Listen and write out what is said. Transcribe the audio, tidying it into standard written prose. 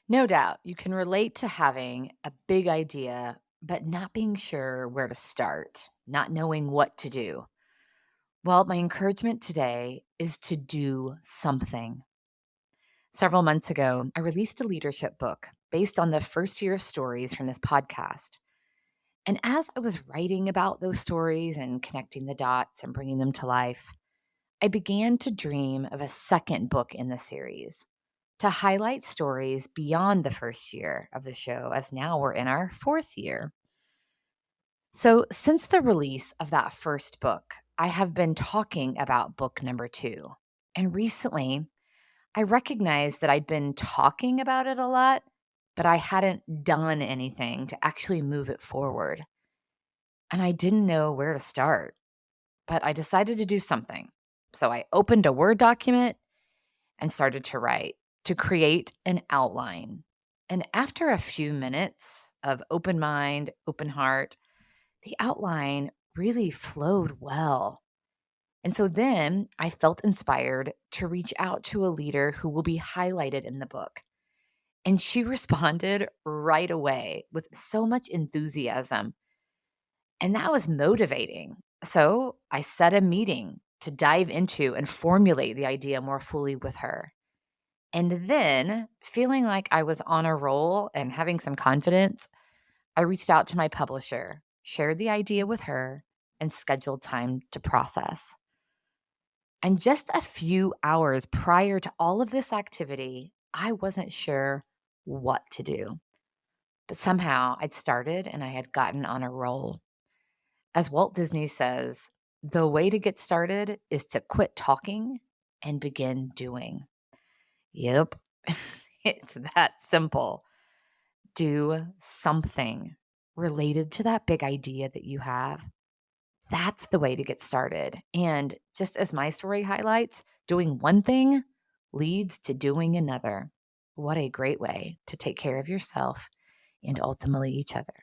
No doubt you can relate to having a big idea, but not being sure where to start, not knowing what to do. Well, my encouragement today is to do something. Several months ago, I released a leadership book based on the first year of stories from this podcast. And as I was writing about those stories and connecting the dots and bringing them to life, I began to dream of a second book in the series to highlight stories beyond the first year of the show, as now we're in our fourth year. So, since the release of that first book, I have been talking about book number two. And recently, I recognized that I'd been talking about it a lot, but I hadn't done anything to actually move it forward. And I didn't know where to start, but I decided to do something. So, I opened a Word document and started to write, to create an outline. And after a few minutes of open mind, open heart, the outline really flowed well. And so then I felt inspired to reach out to a leader who will be highlighted in the book. And she responded right away with so much enthusiasm. And that was motivating. So I set a meeting to dive into and formulate the idea more fully with her. And then, feeling like I was on a roll and having some confidence, I reached out to my publisher, shared the idea with her, and scheduled time to process. And just a few hours prior to all of this activity, I wasn't sure what to do. But somehow I'd started and I had gotten on a roll. As Walt Disney says, the way to get started is to quit talking and begin doing. Yep, it's that simple. Do something related to that big idea that you have. That's the way to get started. And just as my story highlights, doing one thing leads to doing another. What a great way to take care of yourself and ultimately each other.